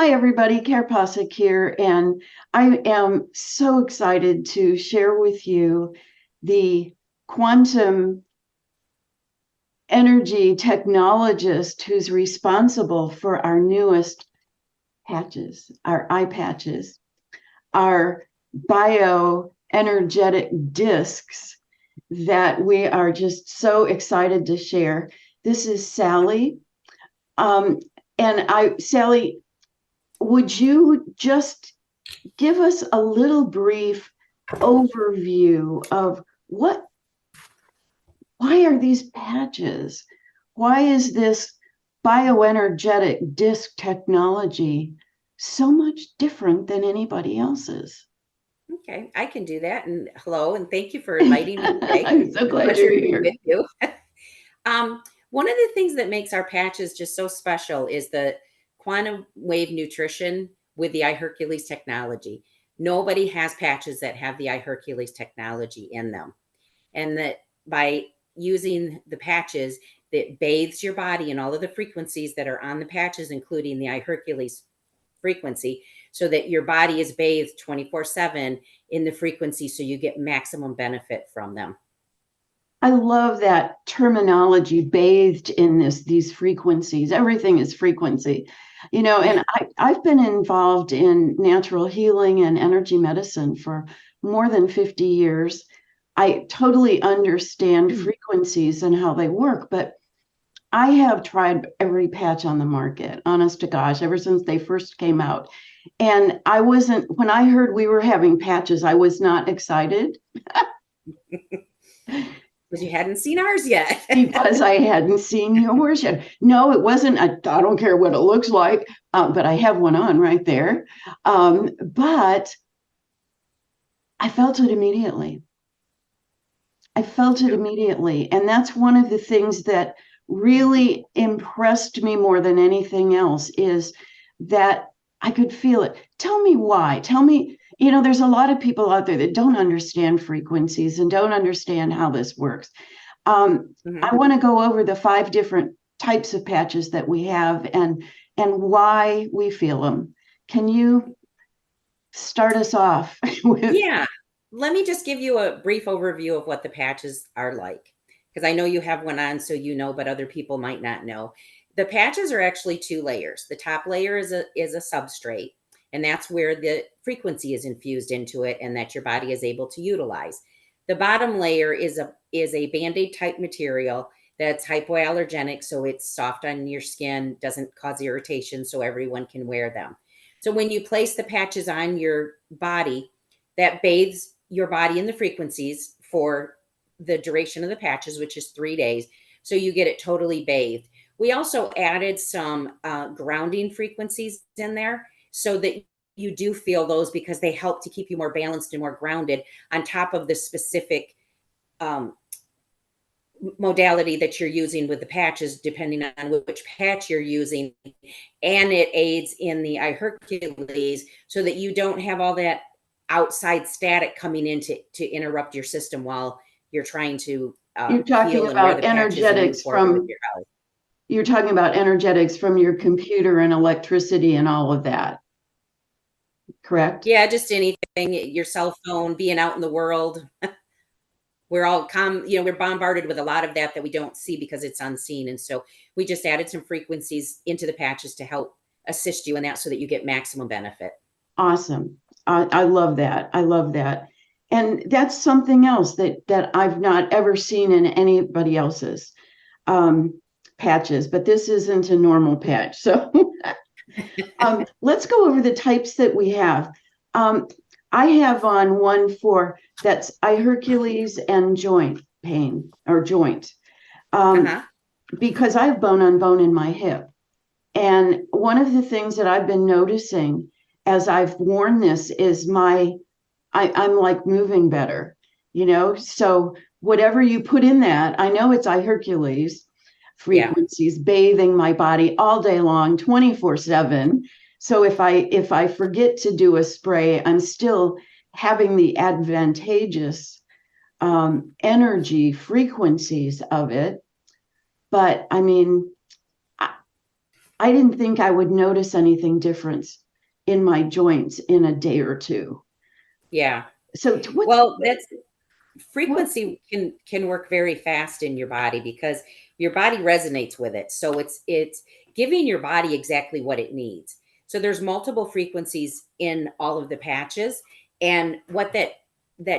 Hi, everybody. Kara Pasek here, and I am so excited to share with you the quantum energy technologist who's responsible for our newest patches, our eye patches, our bioenergetic discs that we are just so excited to share. This is Sally. Um, Sally, would you just give us a little brief overview of why are these patches? Why is this bioenergetic disc technology so much different than anybody else's? Okay, I can do that. And hello, and thank you for inviting me today. I'm so It's a glad pleasure you're to be here. with you. One of the things that makes our patches just so special is the quantum wave nutrition with the iHercules technology. Nobody has patches that have the iHercules technology in them. And that by using the patches that bathes your body in all of the frequencies that are on the patches, including the iHercules frequency, so that your body is bathed 24/7 in the frequency so you get maximum benefit from them. I love that terminology, bathed in these frequencies. Everything is frequency, Yeah. and I've been involved in natural healing and energy medicine for more than 50 years. I totally understand frequencies and how they work, but I have tried every patch on the market, honest to gosh, ever since they first came out. And when I heard we were having patches, I was not excited Because you hadn't seen ours yet. because I hadn't seen yours yet. No, it wasn't. I don't care what it looks like, but I have one on right there. But I felt it immediately. I felt it immediately. And that's one of the things that really impressed me more than anything else is that I could feel it. Tell me why. Tell me, there's a lot of people out there that don't understand frequencies and don't understand how this works. Mhm. I want to go over the 5 different types of patches that we have and why we feel them. Can you start us off with? Yeah. Let me just give you a brief overview of what the patches are like. Because I know you have one on, so you know, but other people might not know. The patches are actually two layers. The top layer is a substrate, and that's where the frequency is infused into it and that your body is able to utilize. The bottom layer is a band-aid type material that's hypoallergenic, so it's soft on your skin, doesn't cause irritation, so everyone can wear them. So when you place the patches on your body, that bathes your body in the frequencies for the duration of the patches, which is 3 days. So you get it totally bathed. We also added some grounding frequencies in there so that you do feel those because they help to keep you more balanced and more grounded on top of the specific um, modality that you're using with the patches, depending on which patch you're using. And it aids in the iHercules so that you don't have all that outside static coming in to interrupt your system while you're trying to You're talking heal and wear about the patches and move energetics forward with from your health. you're talking about energetics from your computer and electricity and all of that, correct? Yeah, just anything, your cell phone, being out in the world. We're all we're bombarded with a lot of that we don't see because it's unseen. And so we just added some frequencies into the patches to help assist you in that so that you get maximum benefit. Awesome. I love that. I love that. And that's something else that I've not ever seen in anybody else's um, patches, but this isn't a normal patch. So let's go over the types that we have. Um, I have on one for that's iHercules and joint pain or joint um, Uh-huh. because I have bone on bone in my hip. And one of the things that I've been noticing as I've worn this is I'm like moving better, So whatever you put in that, I know it's iHercules Yeah. frequencies bathing my body all day long, 24/7. So if I forget to do a spray, I'm still having the advantageous energy frequencies of it. But I mean, I didn't think I would notice anything different in my joints in a day or two. Yeah. So Well, that's what frequency can work very fast in your body because your body resonates with it. So it's giving your body exactly what it needs. So there's multiple frequencies in all of the patches, and what that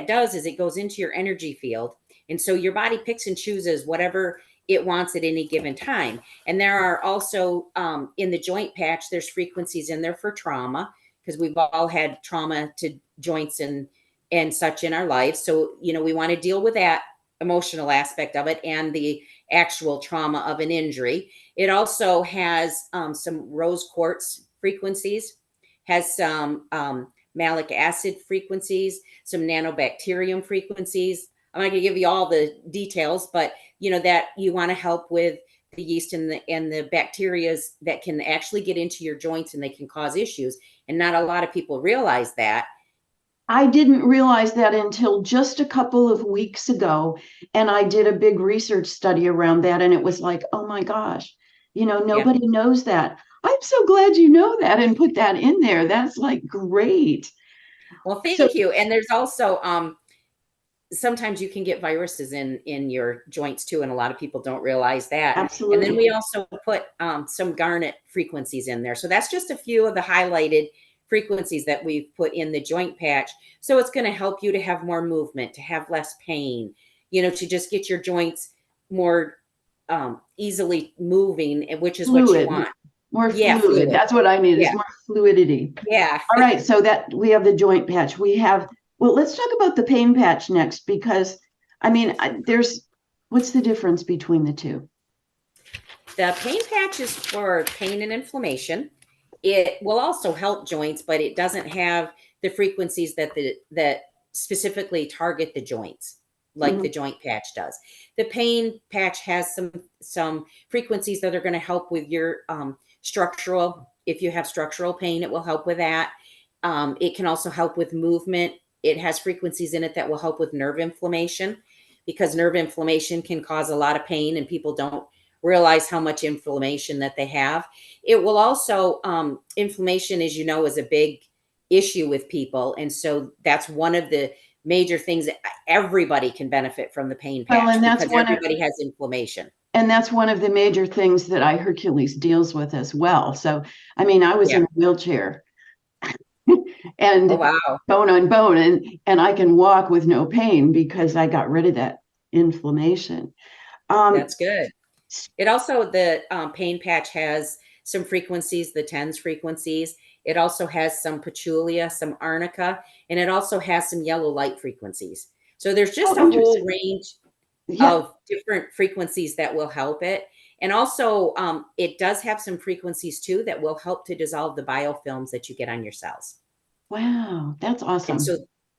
does is it goes into your energy field, and so your body picks and chooses whatever it wants at any given time. And there are also in the joint patch, there's frequencies in there for trauma, because we've all had trauma to joints and such in our lives. So, we want to deal with that emotional aspect of it and the actual trauma of an injury. It also has some rose quartz frequencies, has some malic acid frequencies, some nanobacterium frequencies. I'm not going to give you all the details, but that you want to help with the yeast and the bacterias that can actually get into your joints and they can cause issues. And not a lot of people realize that. I didn't realize that until just a couple of weeks ago. And I did a big research study around that. And it was like, oh my gosh, Yeah. nobody knows that. I'm so glad you know that and put that in there. That's like great. Well, So, thank you. And there's also sometimes you can get viruses in your joints too, and a lot of people don't realize that. And then we absolutely. also put some garnet frequencies in there. So that's just a few of the highlighted frequencies that we've put in the joint patch. So it's going to help you to have more movement, to have less pain, to just get your joints more easily moving, which is what you Fluid, want. more Yeah, fluid. fluid. That's what I need is Yeah, more fluidity. yeah. All right. So that we have the joint patch. Well, let's talk about the pain patch next because what's the difference between the two? The pain patch is for pain and inflammation. It will also help joints, but it doesn't have the frequencies that specifically target the joints like the Mhm. joint patch does. The pain patch has some frequencies that are going to help with your structural. If you have structural pain, it will help with that. It can also help with movement. It has frequencies in it that will help with nerve inflammation, because nerve inflammation can cause a lot of pain and people don't realize how much inflammation that they have. It will also, inflammation, as you know, is a big issue with people. And so that's one of the major things that everybody can benefit from the pain Well, patch, because everybody has inflammation. and that's one of the major things that Hercules deals with as well. So, I was Yeah. in a wheelchair Oh, and wow. bone on bone, and I can walk with no pain because I got rid of that inflammation. Um, That's good. It also, the pain patch has some frequencies, the tens frequencies. It also has some patchouli, some arnica, and it also has some yellow light frequencies. So there's oh, just a whole interesting. range Yeah. of different frequencies that will help it. And also, it does have some frequencies too that will help to dissolve the biofilms that you get on your cells. Wow, that's And awesome. so,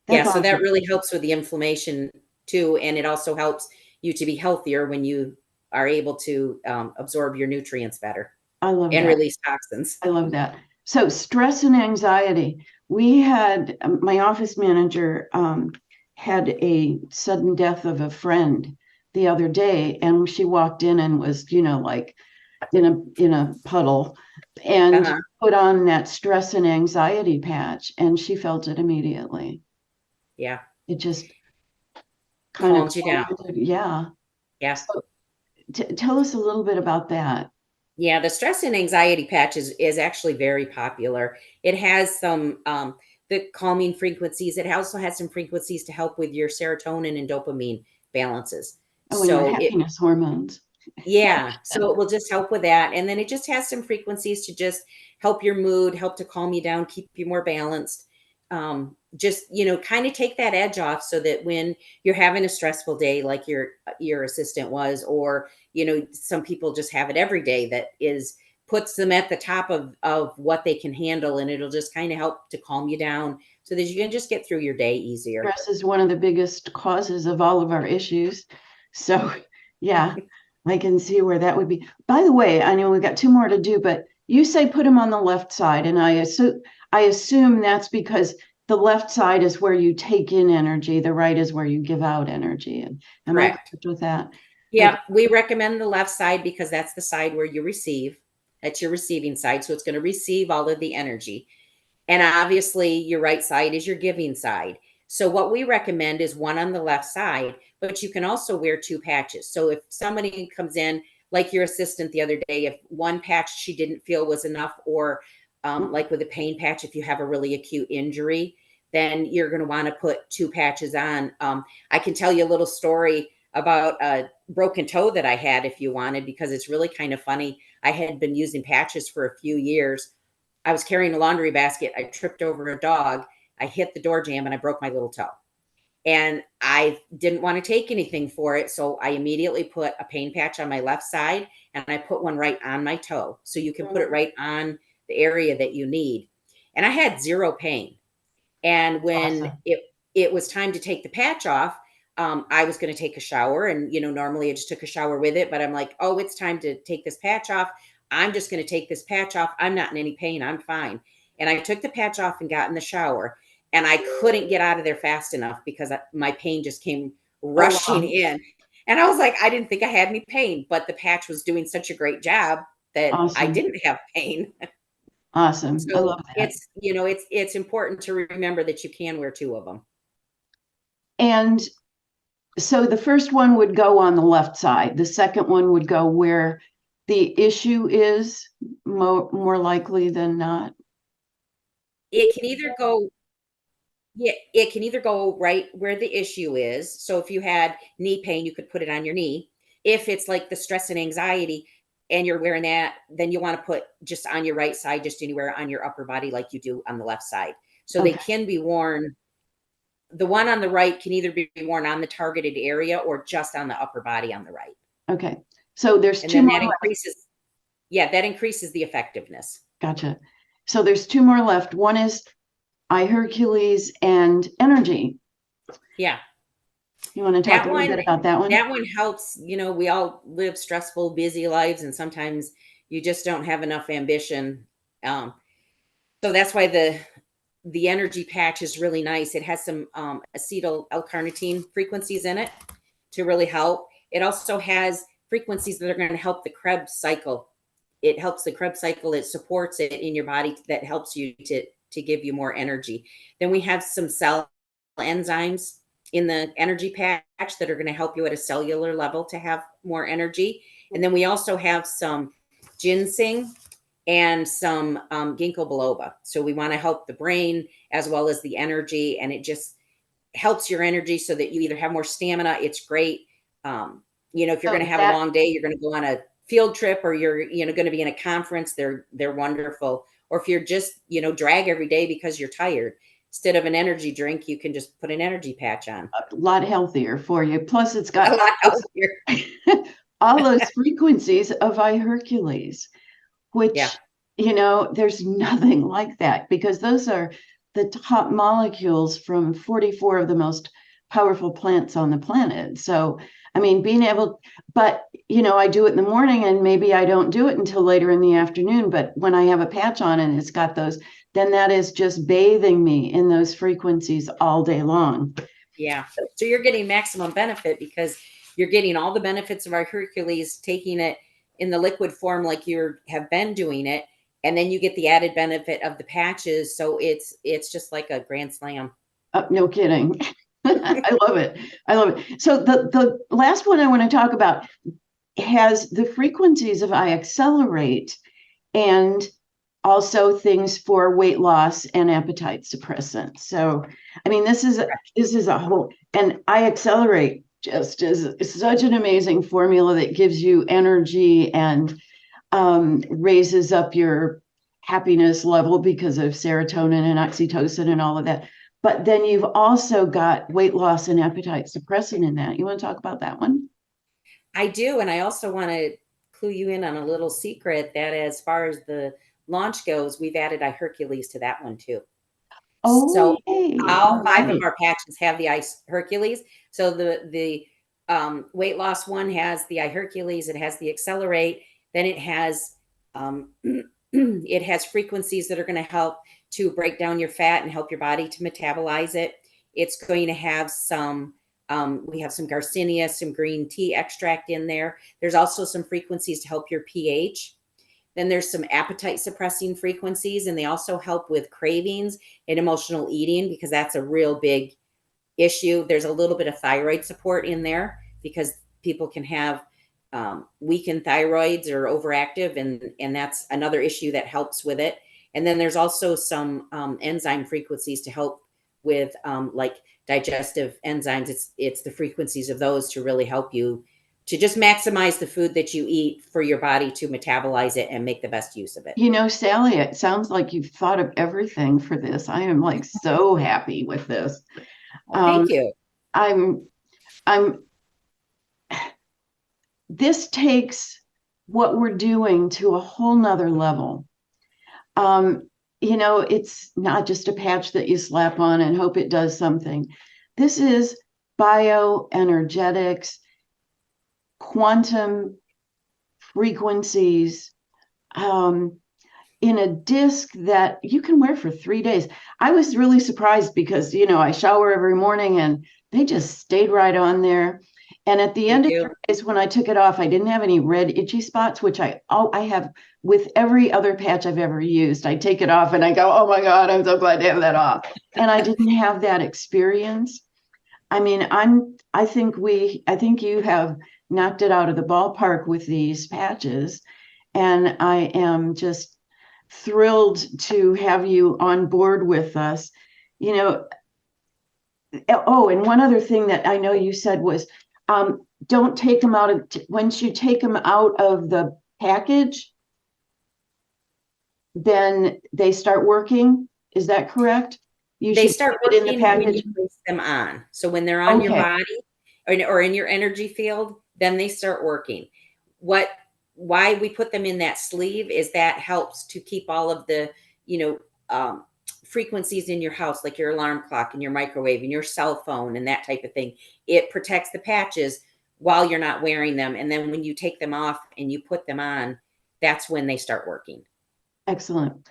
yeah, That's so that awesome. really helps with the inflammation too. And it also helps you to be healthier when you are able to absorb your nutrients better I love and that. release toxins. I love that. So, stress and anxiety. We had my office manager had a sudden death of a friend the other day, and she walked in and was, like in a puddle, and Uh-huh. put on that stress and anxiety patch, and she felt it immediately. Yeah. It just kind of Calms you down. quieted. Yeah. Yeah. So, tell us a little bit about that. Yeah. The stress and anxiety patch is actually very popular. It has some the calming frequencies. It also has some frequencies to help with your serotonin and dopamine balances. Oh, and your So it happiness hormones. Yeah, so it will just help with that, and then it just has some frequencies to just help your mood, help to calm you down, keep you more balanced. Just, kind of take that edge off so that when you're having a stressful day like your assistant was, or, some people just have it every day that is puts them at the top of what they can handle, and it'll just kind of help to calm you down so that you can just get through your day easier. Stress is one of the biggest causes of all of our issues. So, yeah, I can see where that would be. By the way, I know we've got two more to do, but you say put them on the left side, and I assume that's because the left side is where you take in energy, the right is where you give out energy. And am I Correct. correct with that? Okay. Yeah, we recommend the left side because that's the side where you receive. That's your receiving side. So it's going to receive all of the energy. And obviously, your right side is your giving side. So, what we recommend is one on the left side, but you can also wear two patches. So, if somebody comes in, like your assistant the other day, if one patch she didn't feel was enough, or like with a pain patch, if you have a really acute injury, then you're going to want to put two patches on. I can tell you a little story about a broken toe that I had if you wanted, because it's really kind of funny. I had been using patches for a few years. I was carrying a laundry basket. I tripped over a dog. I hit the door jamb and I broke my little toe. And I didn't want to take anything for it. So I immediately put a pain patch on my left side and I put one right on my toe. So you can put it right on the area that you need. And I had zero pain. And when Awesome. it was time to take the patch off, I was going to take a shower, and normally I just took a shower with it, but I'm like, oh, it's time to take this patch off. I'm just going to take this patch off. I'm not in any pain. I'm fine. And I took the patch off and got in the shower, and I couldn't get out of there fast enough because my pain just came Oh, rushing wow. in. And I was like, I didn't think I had any pain, but the patch was doing such a great job that I Awesome. didn't have pain. Awesome. I So love that. it's important to remember that you can wear two of them. And so the first one would go on the left side. The second one would go where the issue is, more likely than not. It can either go Yeah, it can either go right where the issue is. So if you had knee pain, you could put it on your knee. If it's like the stress and anxiety and you're wearing that, then you want to put just on your right side, just anywhere on your upper body like you do on the left side. So they Okay. can be worn. The one on the right can either be worn on the targeted area or just on the upper body on the right. Okay. So there's And two then more that left. increases, yeah, that increases the effectiveness. Gotcha. So there's two more left. One is I Hercules and energy. Yeah. You want to talk a That little one bit about that one? that one helps. We all live stressful, busy lives, and sometimes you just don't have enough ambition. Um, so that's why the energy patch is really nice. It has some acetyl L-carnitine frequencies in it to really help. It also has frequencies that are going to help the Krebs cycle. It helps the Krebs cycle. It supports it in your body. That helps you to give you more energy. Then we have some cell enzymes in the energy patch that are going to help you at a cellular level to have more energy. And then we also have some ginseng and some ginkgo biloba. So we want to help the brain as well as the energy, and it just helps your energy so that you either have more stamina. It's great. If you're going to So have a that long day, you're going to go on a field trip, or you're going to be in a conference. They're wonderful. Or if you're just drag every day because you're tired, instead of an energy drink, you can just put an energy patch on. a lot healthier for you. Plus, it's A got lot healthier. all those frequencies of I Hercules, Yeah, which, there's nothing like that because those are the top molecules from 44 of the most powerful plants on the planet. So, I mean, being able, but, I do it in the morning and maybe I don't do it until later in the afternoon. But when I have a patch on and it's got those, then that is just bathing me in those frequencies all day long. yeah. So you're getting maximum benefit because you're getting all the benefits of our Hercules, taking it in the liquid form like you have been doing it, and then you get the added benefit of the patches. So it's just like a grand slam. No kidding. I love it. I love it. So the last one I want to talk about has the frequencies of I accelerate and also things for weight loss and appetite suppressant. So, I mean, this is a whole, and I accelerate just is such an amazing formula that gives you energy and raises up your happiness level because of serotonin and oxytocin and all of that. But then you've also got weight loss and appetite suppressant in that. You want to talk about that one? I do, and I also want to clue you in on a little secret that as far as the launch goes, we've added Hercules to that one too. Oh, So yay. all All five of right. our patches have the ice Hercules. So the weight loss one has the Hercules. It has the accelerate. Then it has it has frequencies that are going to help to break down your fat and help your body to metabolize it. It's going to have some. We have some Garcinia, some green tea extract in there. There's also some frequencies to help your pH. Then there's some appetite suppressing frequencies, and they also help with cravings and emotional eating because that's a real big issue. There's a little bit of thyroid support in there because people can have weakened thyroids or overactive, and that's another issue that helps with it. And then there's also some enzyme frequencies to help with like digestive enzymes. It's the frequencies of those to really help you to just maximize the food that you eat for your body to metabolize it and make the best use of it. Sally, it sounds like you've thought of everything for this. I am like so happy with this. Well, Um, thank you. I'm, I'm, this takes what we're doing to a whole nother level. Um, it's not just a patch that you slap on and hope it does something. This is bioenergetics, quantum frequencies, in a disc that you can wear for 3 days. I was really surprised because, I shower every morning and they just stayed right on there. And at the Thank end of you. 3 days, when I took it off, I didn't have any red itchy spots, which I have with every other patch I've ever used. I take it off and I go, oh my God, I'm so glad to have that off. And I didn't have that experience. I mean, I think you have knocked it out of the ballpark with these patches. And I am just thrilled to have you on board with us. You know, oh, and one other thing that I know you said was don't take them out of, once you take them out of the package, then they start working. Is that correct? You They should start keep it in the working when you package. place them on. So when they're on your Okay, body or in your energy field, then they start working. What why we put them in that sleeve is that helps to keep all of the, you know, frequencies in your house, like your alarm clock and your microwave and your cell phone and that type of thing. It protects the patches while you're not wearing them. And then when you take them off and you put them on, that's when they start working. excellent.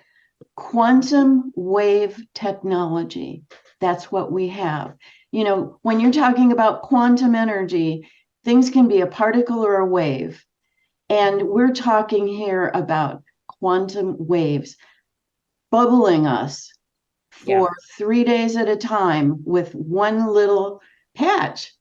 Quantum wave technology. That's what we have. When you're talking about quantum energy, things can be a particle or a wave. And we're talking here about quantum waves bubbling us Yeah. for 3 days at a time with one little patch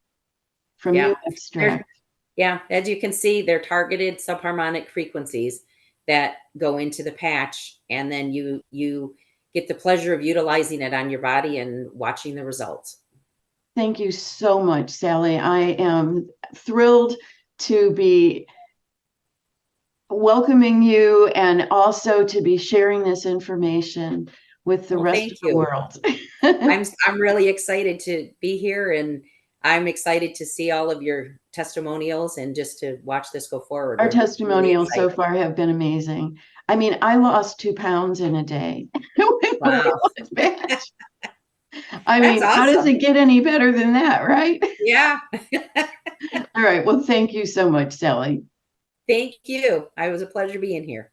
from Yeah. new They're extract. Yeah, as you can see, they're targeted subharmonic frequencies that go into the patch, and then you get the pleasure of utilizing it on your body and watching the results. Thank you so much, Sally. I am thrilled to be welcoming you and also to be sharing this information with the Well, rest thank of the you. world. I'm really excited to be here, and I'm excited to see all of your testimonials and just to watch this go forward. Our We're really testimonials so excited. far have been amazing. I mean, I lost 2 pounds in a day with the weight Wow. loss patch. I That's mean, how does awesome. it get any better than that, right? Yeah. All right. Well, thank you so much, Sally. Thank you. It was a pleasure being here.